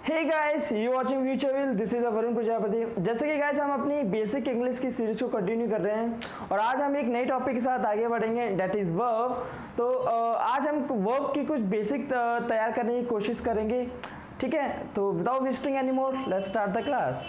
Hey guys, you watching future will, this is Varun Prajapati. जैसे कि guys हम अपनी बेसिक इंग्लिश की सीरीज को कंटिन्यू कर रहे हैं और आज हम एक नई टॉपिक के साथ आगे बढ़ेंगे, दैट इज वर्ब। तो आज हम वर्ब की कुछ बेसिक तैयार करने की कोशिश करेंगे, ठीक है। तो without wasting any more, let's start the class.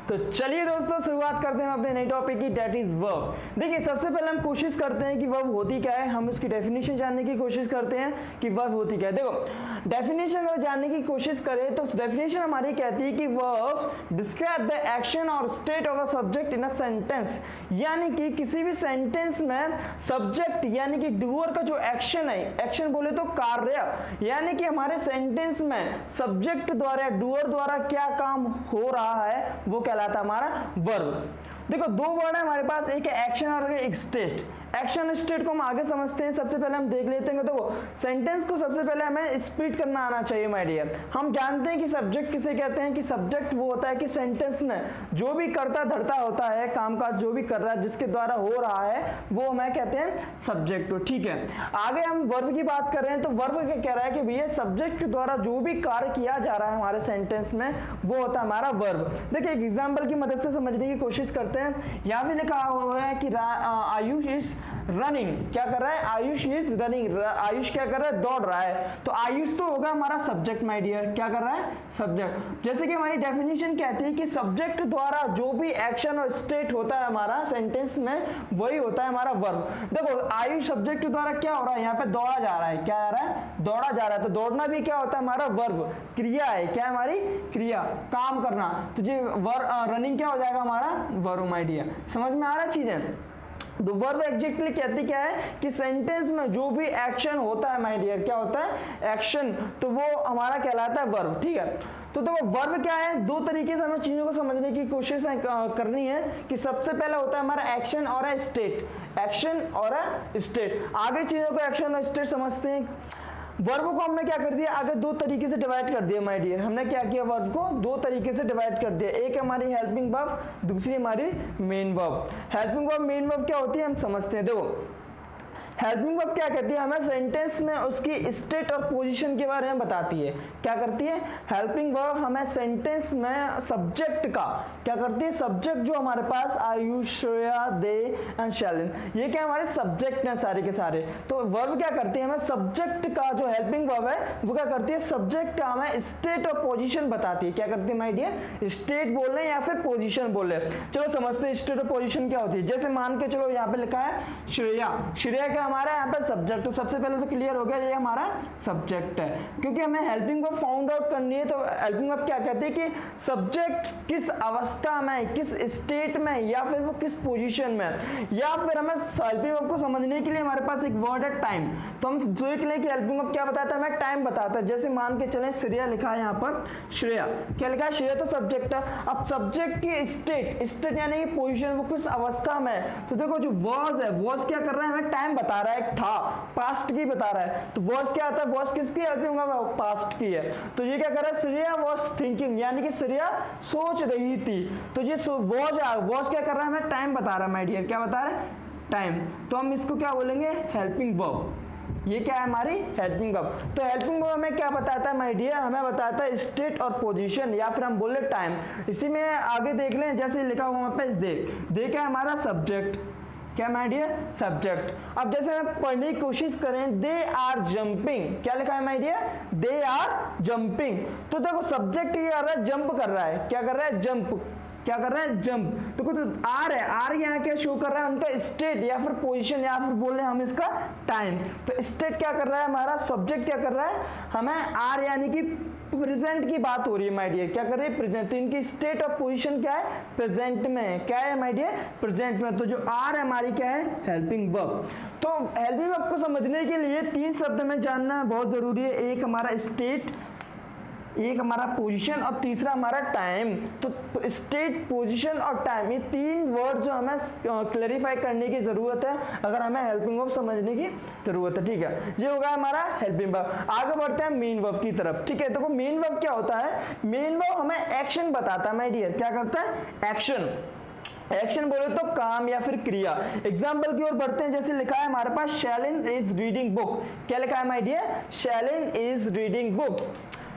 तो चलिए दोस्तों, शुरुआत करते हैं अपने नई टॉपिक की, दैट इज वर्ब। देखिए, सबसे पहले हम कोशिश करते हैं कि वर्ब होती क्या है, हम उसकी डेफिनेशन जानने की कोशिश करते हैं कि वर्ब होती क्या है। देखो, डेफिनेशन अगर जानने की कोशिश करें तो डेफिनेशन हमारी कहती है कि वर्ब्स डिस्क्राइब द एक्शन और state of a subject in a sentence. यानी कि किसी भी सेंटेंस में सब्जेक्ट यानी कि डूअर का जो एक्शन है, एक्शन बोले तो कार्य, यानी कि हमारे सेंटेंस में सब्जेक्ट द्वारा, डूअर द्वारा क्या काम हो रहा है वो कहलाता है हमारा वर्ब। देखो, दो वर्ड है हमारे पास, एक है एक्शन और एक स्टेट। एक्शन स्टेट को हम आगे समझते हैं, सबसे पहले हम देख लेते हैं। देखो, सेंटेंस को सबसे पहले हमें स्प्लिट करना आना चाहिए माय डियर। हम जानते हैं कि सब्जेक्ट किसे कहते हैं, कि सब्जेक्ट वो होता है कि सेंटेंस में जो भी करता धरता होता है, कामकाज जो भी कर रहा है, जिसके द्वारा हो रहा है, वो हमें कहते हैं सब्जेक्ट, ठीक है। आगे हम वर्ब की बात कर रहे हैं, तो वर्ब क्या कह रहा है कि भैया सब्जेक्ट द्वारा जो भी कार्य किया जा रहा है हमारे सेंटेंस में, वो होता है हमारा वर्ब। देखिए, एक एग्जाम्पल की मदद से समझने की कोशिश करते हैं। यहाँ भी लिखा हुआ है कि आयुष इज रनिंग, क्या कर रहा है, आयुष इज रनिंग, आयुष क्या कर रहा है, दौड़ रहा है। तो आयुष तो होगा हमारा सब्जेक्ट माय डियर, क्या कर रहा है, सब्जेक्ट। जैसे कि हमारी डेफिनेशन कहती है कि सब्जेक्ट द्वारा जो भी एक्शन और स्टेट होता है हमारा सेंटेंस में, वही होता है हमारा वर्ब। देखो, आयुष सब्जेक्ट द्वारा क्या हो रहा है, यहाँ पे दौड़ा जा रहा है, क्या आ रहा है, दौड़ा जा रहा है। तो दौड़ना भी क्या होता है हमारा वर्ब, क्रिया है, क्या है हमारी क्रिया, काम करना। तो जी रनिंग क्या हो जाएगा हमारा वर्ब माय डियर। समझ में आ रहा है चीजें। तो वर्ब एग्जैक्टली कहती क्या है कि सेंटेंस में जो भी एक्शन होता है माय डियर, क्या होता है, एक्शन, तो वो हमारा कहलाता है वर्ब, ठीक है। तो देखो, वर्ब क्या है, दो तरीके से हमें चीजों को समझने की कोशिश करनी है कि सबसे पहले होता है हमारा एक्शन और स्टेट, एक्शन और स्टेट। आगे चीजों को एक्शन और स्टेट समझते हैं। वर्ब को हमने क्या कर दिया, आगे दो तरीके से डिवाइड कर दिया माय डियर। हमने क्या किया, वर्ब को दो तरीके से डिवाइड कर दिया। एक हमारी हेल्पिंग वर्ब, दूसरी हमारी main verb. Helping verb, main verb क्या होती है हम समझते हैं। देखो, हेल्पिंग वर्ब क्या कहती है, हमें सेंटेंस में उसकी स्टेट और पोजीशन के बारे में बताती है। क्या करती है हेल्पिंग वर्ब, हमें सेंटेंस में सब्जेक्ट का, क्या करती है, सब्जेक्ट जो हमारे पास आयुष, श्रेया, दे एंड शैलिन, ये क्या हमारे सब्जेक्ट हैं सारे के सारे। तो वर्ब क्या करती है, हमें सब्जेक्ट का जो हेल्पिंग वर्ब है वो क्या करती है, सब्जेक्ट का हमें स्टेट और पोजीशन बताती है। क्या करती है माय डियर, स्टेट बोल रहे हैं या फिर पोजीशन बोल रहे हैं। चलो समझते हैं स्टेट और पोजीशन क्या होती है। जैसे मान के चलो, यहाँ पे लिखा है श्रेया, श्रेया का हमारा यहाँ पे सब्जेक्ट, तो सबसे पहले तो क्लियर हो गया ये हमारा सब्जेक्ट है, क्योंकि हमें हेल्पिंग वर्ब फाउंड आउट करनी है। तो हेल्पिंग वर्ब क्या कहती है कि सब्जेक्ट किस अवस्था में, किस स्टेट में, या फिर वो किस पोजीशन में। या फिर हमें हेल्पिंग वर्ब को समझने के लिए हमारे पास एक वर्ड है टाइम, तो हम देख लें कि हेल्पिंग वर्ब क्या बताता है, हमें टाइम बताता है। जैसे मान के चले श्रेया लिखा है यहाँ पर, श्रेया क्या लिखा है, श्रेया तो सब्जेक्ट है। अब सब्जेक्ट की स्टेट, स्टेट यानी कि पोजीशन, वो किस अवस्था में। तो देखो, जो वॉज है, वॉज क्या कर रहा है, हमें टाइम बता रहा है, था, पास्ट की बता रहा है। तो वॉज क्या आता है, वॉज किसकी हेल्पिंग वर्ब, पास्ट की है। तो ये क्या कर रहा है, श्रेया वॉज थिंकिंग, यानी कि श्रेया सोच रही थी। तो ये वॉज क्या कर रहा है, हमें टाइम बता रहा है माय डियर, क्या बता रहा है, टाइम। तो हम इसको क्या बोलेंगे, हेल्पिंग वर्ब। ये क्या है हमारी हेल्पिंग वर्ब। तो हेल्पिंग वर्ब हमें क्या बताता है माय डियर, हमें बताता है स्टेट और पोजीशन, या फिर हम बोले टाइम। इसी में आगे देख लें, जैसे लिखा हुआ वहां पे दे क्या है हमारा सब्जेक्ट, क्या माय डियर, सब्जेक्ट। अब जैसे हम पढ़ने की कोशिश करें, दे आर जंपिंग, क्या लिखा है my dear, they are jumping. तो देखो, सब्जेक्ट ये कर रहा है, जंप कर रहा है, क्या कर रहा है, जंप, क्या कर रहा है, जंप। तो कुछ आर है, आर यहाँ क्या शो कर रहा है, उनका स्टेट या फिर पोजीशन, या फिर बोल रहे हैं हम इसका टाइम। तो स्टेट क्या कर रहा है हमारा, सब्जेक्ट क्या कर रहा है, हमें आर यानी कि प्रेजेंट की बात हो रही है माय डियर, क्या कर रही है, प्रेजेंट। तो इनकी स्टेट और पोजीशन क्या है, प्रेजेंट में, क्या है माय डियर, प्रेजेंट में। तो जो आर है हमारी क्या है, हेल्पिंग वर्ब। तो हेल्पिंग वर्ब को समझने के लिए तीन शब्द में जानना बहुत जरूरी है। एक हमारा स्टेट, एक हमारा पोजीशन और तीसरा हमारा टाइम। तो स्टेट, पोजीशन और टाइम, ये तीन वर्ड जो हमें क्लैरिफाई करने की जरूरत है अगर हमें हेल्पिंग वर्ब समझने की जरूरत है, ठीक है। ये होगा हमारा हेल्पिंग वर्ब। आगे बढ़ते हैं मेन वर्ब की तरफ, ठीक है। देखो, मेन वर्ब क्या होता है, मेन वर्ब हमें एक्शन बताता है माय डियर, क्या करता है, एक्शन। एक्शन बोले तो काम या फिर क्रिया। एग्जाम्पल की ओर बढ़ते हैं, जैसे लिखा है हमारे पास शैलिन इज रीडिंग बुक। क्या लिखा है my dear? Shailin is reading book.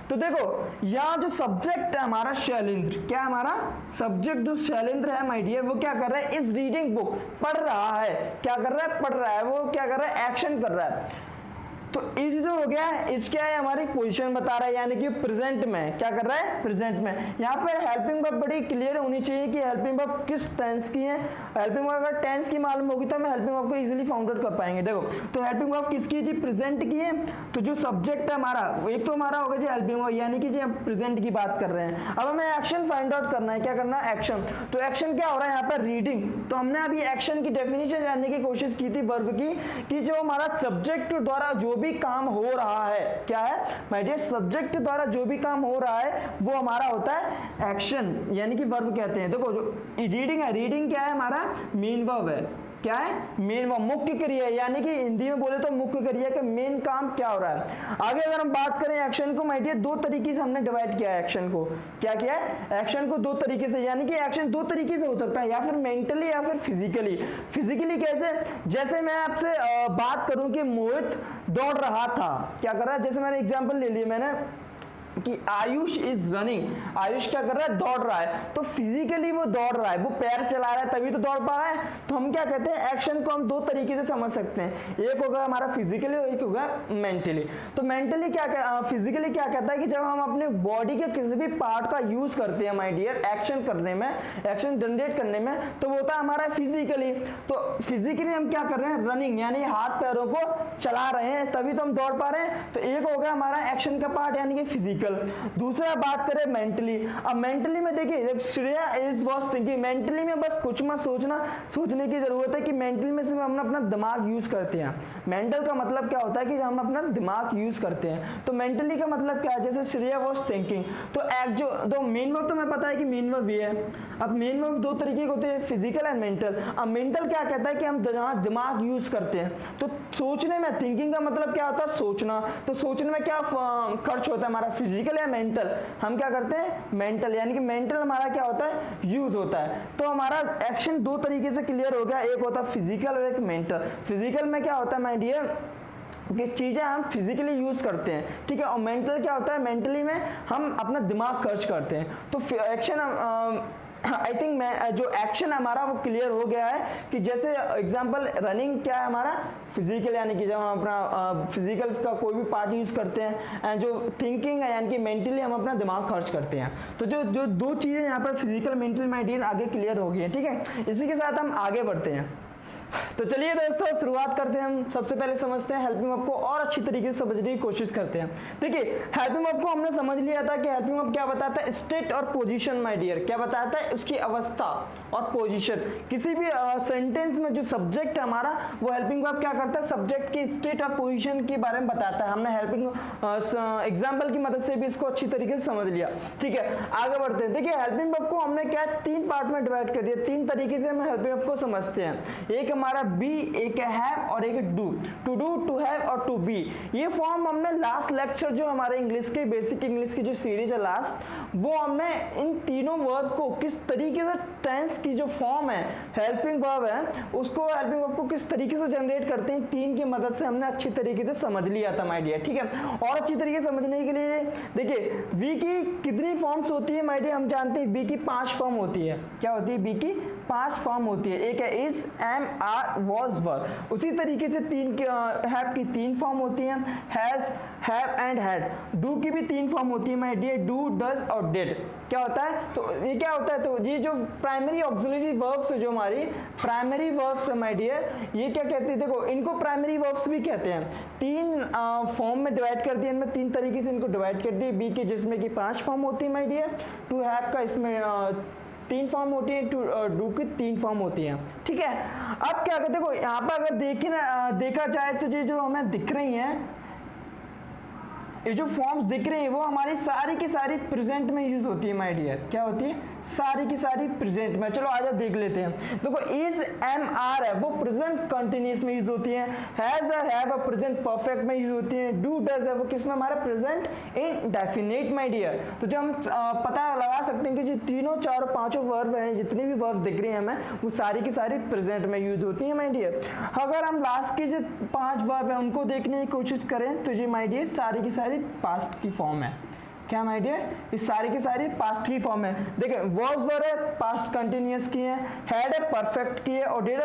तो देखो यहाँ जो सब्जेक्ट है हमारा शैलेंद्र, क्या है हमारा सब्जेक्ट जो शैलेंद्र है माय डियर, वो क्या कर रहा है? इज रीडिंग बुक, पढ़ रहा है। क्या कर रहा है? पढ़ रहा है। वो क्या कर रहा है? एक्शन कर रहा है। तो इज जो हो गया है, इज क्या है? हमारी पोजीशन बता रहा है, यानी कि प्रेजेंट में क्या कर रहा है? प्रेजेंट में। यहाँ पर हेल्पिंग वर्ब बड़ी क्लियर होनी चाहिए कि हेल्पिंग वर्ब किस टेंस की है। हेल्पिंग वर्ब अगर टेंस की मालूम होगी तो हम हेल्पिंग वर्ब को इजीली फाउंड आउट कर पाएंगे। देखो तो हेल्पिंग वर्ब किसकी है जी? प्रेजेंट की है। तो जो सब्जेक्ट है हमारा, एक तो हमारा होगा जी हेल्पिंग वर्ब, यानी कि जी हम प्रेजेंट की बात कर रहे हैं। अब हमें एक्शन फाइंड आउट करना है। क्या करना है? एक्शन। तो एक्शन क्या हो रहा है यहाँ पर? रीडिंग। तो हमने अभी एक्शन की डेफिनेशन जानने की कोशिश की थी वर्ब की, कि जो हमारा सब्जेक्ट द्वारा जो भी काम हो रहा है, क्या है माय डियर? सब्जेक्ट द्वारा जो भी काम हो रहा है वो हमारा होता है एक्शन, यानी कि वर्ब कहते हैं। देखो जो रीडिंग है, रीडिंग क्या है? हमारा मेन वर्ब है। क्या है? मेन वर्ब, मुख्य क्रिया, यानी कि हिंदी में बोले तो मुख्य क्रिया का मेन काम क्या हो रहा है। आगे अगर हम बात करें एक्शन को माय डियर, दो तरीके से हमने डिवाइड किया है एक्शन को। क्या किया है? एक्शन को दो तरीके से, यानी कि एक्शन दो तरीके से हो सकता है, या फिर मेंटली या फिर फिजिकली। फिजिकली कैसे? जैसे मैं आपसे बात करूं कि मोहित दौड़ रहा था। क्या कर रहा है? जैसे मैंने एग्जाम्पल ले लिया मैंने कि आयुष इज रनिंग। आयुष क्या कर रहा है? दौड़ रहा है। तो फिजिकली वो दौड़ रहा है, वो पैर चला रहा है तभी तो दौड़ पा रहा है। तो हम क्या कहते हैं? एक्शन को हम दो तरीके से समझ सकते हैं, एक होगा हमारा फिजिकली और एक होगा मेंटली। तो मेंटली क्या, फिजिकली क्या कहता है कि जब हम अपने बॉडी के किसी भी पार्ट का यूज करते हैं माय डियर एक्शन करने में, एक्शन जनरेट करने में, तो वो होता है हमारा फिजिकली। तो फिजिकली हम क्या कर रहे हैं? रनिंग, यानी हाथ पैरों को चला रहे हैं तभी तो हम दौड़ पा रहे हैं। तो एक हो गया हमारा एक्शन का पार्ट, यानी कि फिजिकल। दूसरा बात करें मेंटली। अब मेंटली में देखिए, Shreya is was thinking. Mentally में बस कुछ मत सोचना, सोचने की जरूरत है कि मेंटली में सिर्फ हम अपना दिमाग यूज करते हैं। मेंटल का मतलब क्या होता है? कि हम अपना दिमाग यूज करते हैं। तो मेंटली का मतलब क्या है? जैसे श्रेया वाज थिंकिंग, तो एक जो दो मेन वर्ब तो हमें पता है कि मेन वर्ब ये है। अब मेन वर्ब दो तरीके के होते हैं, फिजिकल एंड मेंटल। अब मेंटल क्या कहता है? कि हम दिमाग यूज करते हैं। तो सोचने में, थिंकिंग का मतलब क्या होता है? सोचना। तो सोचने में क्या खर्च होता है हमारा? फिजिकल या मेंटल? हम क्या करते हैं? मेंटल, यानी कि मेंटल हमारा क्या होता है? यूज होता है। तो हमारा एक्शन दो तरीके से क्लियर हो गया, एक होता है फिजिकल और एक मेंटल। फिजिकल में क्या होता है माय डियर? कि चीजें हम फिजिकली यूज करते हैं, ठीक है। और मेंटल क्या होता है? मेंटली में हम अपना दिमाग खर्च करते हैं। तो एक्शन आई थिंक मैं जो एक्शन हमारा वो क्लियर हो गया है कि जैसे एग्जांपल रनिंग क्या है हमारा? फिजिकल, यानी कि जब हम अपना फिजिकल का कोई भी पार्ट यूज करते हैं। एंड जो थिंकिंग है, यानी कि मेंटली हम अपना दिमाग खर्च करते हैं। तो जो जो दो चीजें यहाँ पर फिजिकल मेंटल माइंड आगे क्लियर हो गई है, ठीक है। इसी के साथ हम आगे बढ़ते हैं। तो चलिए दोस्तों शुरुआत करते हैं। हम सबसे पहले समझते हैं हेल्पिंग वर्ब को और अच्छी तरीके से समझने की कोशिश करते हैं। देखिए हेल्पिंग वर्ब को हमने समझ लिया था कि हेल्पिंग वर्ब क्या बताता है? स्टेट और पोजीशन माय डियर। क्या बताता है? उसकी अवस्था और पोजीशन। किसी भी सेंटेंस में जो सब्जेक्ट है हमारा, वो हेल्पिंग वर्ब क्या करता है? सब्जेक्ट की स्टेट और पोजीशन के बारे में बताता है। हमने हेल्पिंग एग्जाम्पल की मदद से भी इसको अच्छी तरीके से समझ लिया, ठीक है। आगे बढ़ते हैं। देखिए हेल्पिंग वर्ब को हमने क्या तीन पार्ट में डिवाइड कर दिया। तीन तरीके से हम हेल्पिंग वर्ब को समझते हैं। एक हमारा बी, एक हैव और एक do. To do, to have और टू बी। ये फॉर्म हमने लास्ट लेक्चर जो हमारे इंग्लिश के बेसिक इंग्लिश की जो सीरीज है लास्ट, वो हमने इन तीनों वर्ब को किस तरीके से टेंस की जो फॉर्म है हेल्पिंग वर्ब है, उसको हेल्पिंग वर्ब को किस तरीके से जनरेट करते हैं, तीन की मदद से हमने अच्छी तरीके से समझ लिया था माय डियर, ठीक है। और अच्छी तरीके से समझने के लिए देखिए वी की कितनी फॉर्म्स होती है माय डियर? हम जानते हैं बी की 5 फॉर्म होती है। क्या होती है? बी की 5 फॉर्म होती है। एक है इज, एम, आर, वॉज, वर। उसी तरीके से हैव की 3 फॉर्म होती हैं, has, have and had. Do की भी 3 फॉर्म होती है माय डियर, डू, डज और डिड। क्या होता है? तो ये क्या होता है? तो ये जो प्राइमरी ऑक्सिलरी वर्ब्स जो हमारी प्राइमरी वर्ब्स है माय डियर, ये क्या कहते हैं? देखो इनको प्राइमरी वर्ब्स भी कहते हैं। 3 फॉर्म में डिवाइड कर दिया इनमें, 3 तरीके से इनको डिवाइड कर दिए। बी के जिसमें कि 5 फॉर्म होती है माय डियर, टू हैव का इसमें 3 फॉर्म होती है, डू की 3 फॉर्म होती हैं, ठीक है। अब क्या कहते हैं? देखो यहाँ पर अगर देखा जाए तो ये जो हमें दिख रही हैं, ये जो फॉर्म्स दिख रही है वो हमारी सारी की सारी प्रेजेंट में यूज होती है माय डियर। क्या होती है? सारी की सारी प्रेजेंट में। चलो आजा देख लेते हैं। देखो इज एम आर है वो प्रेजेंट कंटिन्यूअस में यूज होती है, हैज और हैव प्रेजेंट परफेक्ट में यूज होती है, डू डज है वो किस में हमारा प्रेजेंट इंडेफिनिट माय डियर। तो जो हम पता लगा सकते हैं कि जो तीनों चारों पांचों वर्ब हैं, जितने भी वर्ब्स दिख रहे हैं हमें, वो सारी की सारी प्रेजेंट में यूज होती है माय डियर। अगर हम लास्ट के जो 5 वर्ब हैं उनको देखने की कोशिश करें तो ये माय डियर सारी की सारी पास्ट की फॉर्म है। क्या माय डियर? इस सारी की सारी पास्ट की फॉर्म है। देखिए वॉज वर है पास्ट कंटिन्यूअस की है, हैड है परफेक्ट की है, और डिड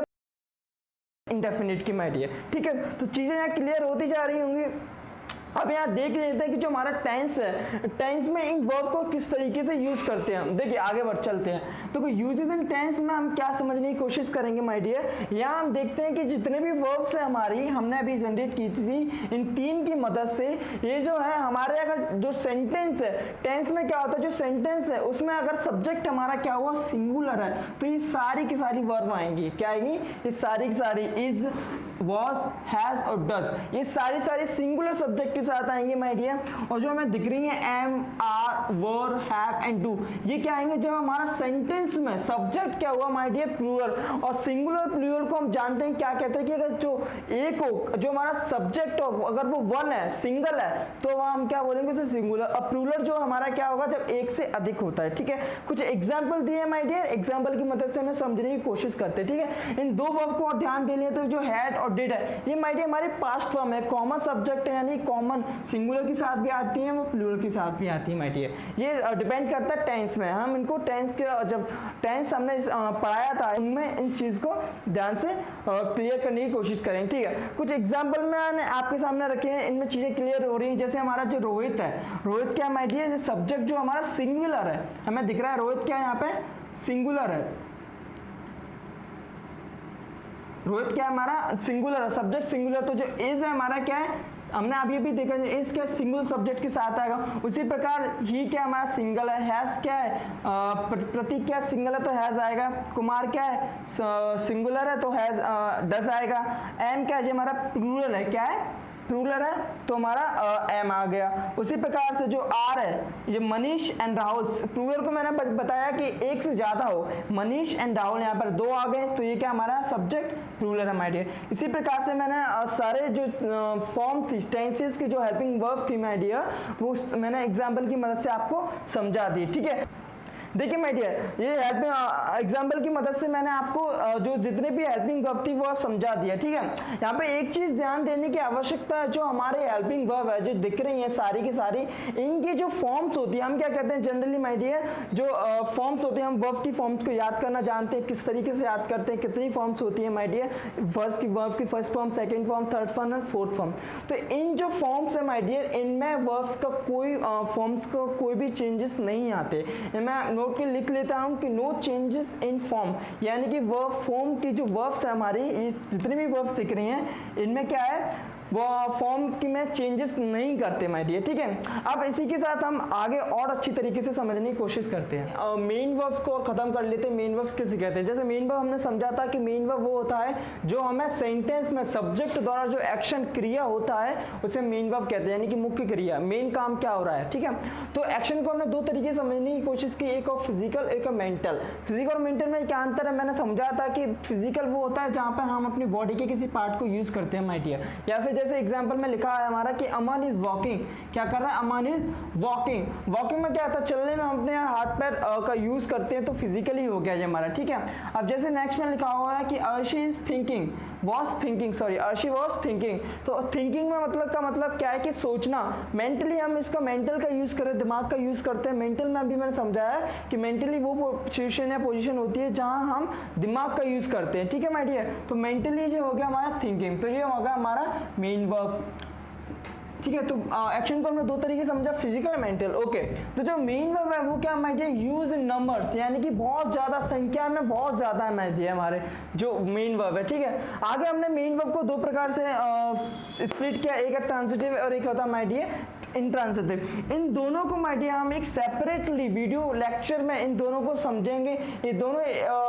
इंडेफिनिट की माय डियर। ठीक है, तो चीजें यहाँ क्लियर होती जा रही होंगी। अब यहाँ देख लेते हैं कि जो हमारा टेंस है, टेंस में इन वर्ब को किस तरीके से यूज करते हैं हम। देखिए आगे बढ़ चलते हैं। तो यूजेस इन टेंस में हम क्या समझने की कोशिश करेंगे माय डियर। यहाँ हम देखते हैं कि जितने भी वर्ब्स है हमारी, हमने अभी जनरेट की थी इन 3 की मदद से, ये जो है हमारे अगर जो सेंटेंस है, टेंस में क्या होता है, जो सेंटेंस है उसमें अगर सब्जेक्ट हमारा क्या हुआ, सिंगुलर है, तो ये सारी की सारी वर्ब आएंगी। क्या आएंगी? ये सारी की सारी इज, was, has और does, ये सारी सारी सिंगुलर सब्जेक्ट के साथ आएंगे माय डियर। और जो हमें दिख रही है am, are, were, have and do, ये क्या आएंगे जब हमारा सेंटेंस में सब्जेक्ट क्या हुआ माय डियर, प्लूरल। और सिंगुलर प्लूरल को हम जानते हैं क्या कहते हैं कि अगर जो एक हो, जो हमारा सब्जेक्ट हो, अगर वो वन है, सिंगल है, तो वहाँ हम क्या बोलेंगे उसे सिंगुलर। और प्लूरल जो हमारा क्या होगा जब एक से अधिक होता है। ठीक है, कुछ एग्जाम्पल दिए माय डियर, एग्जाम्पल की मदद से हमें समझने की कोशिश करते हैं। ठीक है, इन 2 वर्ब को और ध्यान दे लें तो जो हैड और डिड है, ये माय डियर हमारी पास्ट फॉर्म है, कॉमन सब्जेक्ट है, यानी कॉमन सिंगुलर के साथ भी आती है, वो प्लूरल के साथ भी आती है माय डियर। ये डिपेंड करता है टेंस में। हम इनको टेंस के जब टेंस हमने पढ़ाया था उनमें इन चीज को ध्यान से क्लियर करने की कोशिश करेंगे। ठीक है, कुछ एग्जांपल मैंने आपके सामने रखे हैं, इनमें चीजें क्लियर हो रही हैं। जैसे हमारा जो रोहित है, रोहित क्या माय डियर, सब्जेक्ट जो हमारा सिंगुलर है, हमें दिख रहा है रोहित क्या यहाँ पे सिंगुलर है। रोहित क्या है हमारा सिंगुलर है, सब्जेक्ट सिंगुलर। तो जो इज है हमारा क्या है, हमने अभी भी देखा इज क्या सिंगल सब्जेक्ट के साथ आएगा। उसी प्रकार ही क्या हमारा सिंगल है, हैज क्या है, प्रतीक क्या सिंगल है तो हैज आएगा, कुमार क्या है सिंगुलर है तो हैज डज आएगा, एम क्या है हमारा प्लूरल है, क्या है प्लूरल है तो हमारा एम आ गया। उसी प्रकार से जो आर है, ये मनीष एंड राहुल, प्लूरल को मैंने बताया कि एक से ज्यादा हो, मनीष एंड राहुल यहाँ पर 2 आ गए, तो ये क्या हमारा सब्जेक्ट प्लूरल है माय डियर। इसी प्रकार से मैंने सारे जो फॉर्म थी, टेंसेस की जो हेल्पिंग वर्ब थी माय डियर, वो मैंने एग्जाम्पल की मदद से आपको समझा दी। ठीक है, देखिए माय डियर, ये हेल्पिंग एग्जांपल की मदद से मैंने आपको जो जितने भी हेल्पिंग वर्ब थी वो समझा दिया। ठीक है, यहाँ पे एक चीज ध्यान देने की आवश्यकता है, जो हमारे हेल्पिंग वर्ब है जो दिख रही है सारी की सारी, इनकी जो फॉर्म्स होती है, हम क्या कहते हैं जनरली माय डियर, जो फॉर्म्स होती है, हम वर्ब की फॉर्म्स को याद करना जानते हैं, किस तरीके से याद करते हैं, कितनी फॉर्म्स होती है माय डियर, फर्स्ट की वर्ब की first form, second form, third form और फोर्थ फॉर्म। तो इन जो फॉर्म्स है माय डियर, इनमें वर्ब्स का कोई फॉर्म्स को कोई भी चेंजेस नहीं आते। मैं नोट के लिख लेता हूं कि नो चेंजेस इन फॉर्म, यानी कि वर्ब फॉर्म की जो वर्ब्स है हमारी, ये जितनी भी वर्ब्स दिख रही हैं इनमें क्या है, वो फॉर्म की में चेंजेस नहीं करते माय डियर। ठीक है, अब इसी के साथ हम आगे और अच्छी तरीके से समझने की कोशिश करते हैं। मेन वर्ब्स को और खत्म कर लेते हैं। मेन वर्ब्स किसे कहते हैं? जैसे मेन वर्ब हमने समझा था कि मेन वर्ब वो होता है जो हमें सेंटेंस में सब्जेक्ट द्वारा जो एक्शन क्रिया होता है उसे मेन वर्ब कहते हैं, यानी कि मुख्य क्रिया, मेन काम क्या हो रहा है। ठीक है, तो एक्शन को हमने 2 तरीके से समझने की कोशिश की, एक और फिजिकल, एक और मेंटल। फिजिकल और मेंटल में क्या अंतर है, मैंने समझा था कि फिजिकल वो होता है जहां पर हम अपनी बॉडी के किसी पार्ट को यूज करते हैं माय डियर, या फिर जैसे एग्जांपल में लिखा है हमारा कि अमन इज वॉकिंग, क्या कर रहा है, अमन इज वॉकिंग। वॉकिंग में क्या आता है, चलने में हम अपने हाथ पैर का यूज करते हैं, तो फिजिकली हो गया ये हमारा। ठीक है, अब जैसे नेक्स्ट में लिखा हुआ है कि Arshi is thinking, was thinking, sorry Arshi was thinking. तो थिंकिंग में मतलब का मतलब क्या है कि सोचना, मेंटली हम इसका मेंटल का यूज करें, दिमाग का यूज करते हैं। मेंटल में अभी मैंने समझाया कि मेंटली वो सिचुएशन या पोजीशन होती है जहां हम दिमाग का यूज करते हैं। ठीक है माय डियर, तो मेंटली जो हो गया हमारा थिंकिंग, तो ये होगा हमारा मेन वर्ब। ठीक है, तो एक्शन को हमने 2 तरीके से समझा, फिजिकल और मेंटल। ओके, तो जो मेन वर्ब है वो क्या my dear, use in numbers, यानी कि बहुत ज्यादा संख्या में, बहुत ज्यादा है माय डियर हमारे जो मेन वर्ब है। ठीक है, आगे हमने मेन वर्ब को 2 प्रकार से स्प्लिट किया, एक है ट्रांजिटिव और एक होता है माय डियर इंट्रांसिटिव। इन दोनों को माय डियर हम एक सेपरेटली वीडियो लेक्चर में इन दोनों को समझेंगे। ये दोनों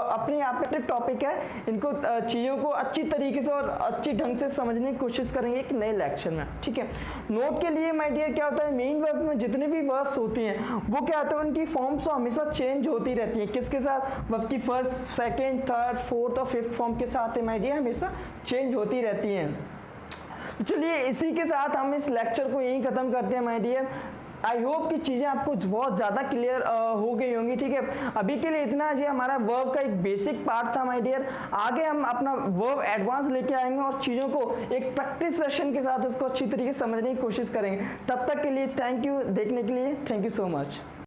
अपने आप पे टॉपिक है, इनको चीज़ों को अच्छी तरीके से और अच्छी ढंग से समझने की कोशिश करेंगे एक नए लेक्चर में। ठीक है, नोट के लिए माय डियर क्या होता है, मेन वर्ब में जितने भी वर्ब्स होती हैं वो क्या होता है, उनकी फॉर्म्स तो हमेशा चेंज होती रहती हैं। किसके साथ? वर्ब की फर्स्ट, सेकंड, थर्ड, फोर्थ और फिफ्थ फॉर्म के साथ है माय डियर, हमेशा चेंज होती रहती हैं। चलिए इसी के साथ हम इस लेक्चर को यहीं खत्म करते हैं माय डियर। आई होप कि चीज़ें आपको बहुत ज़्यादा क्लियर हो गई होंगी। ठीक है, अभी के लिए इतना ही हमारा वर्ब का एक बेसिक पार्ट था माय डियर। आगे हम अपना वर्ब एडवांस लेके आएंगे और चीज़ों को एक प्रैक्टिस सेशन के साथ उसको अच्छी तरीके से समझने की कोशिश करेंगे। तब तक के लिए थैंक यू, देखने के लिए थैंक यू सो मच।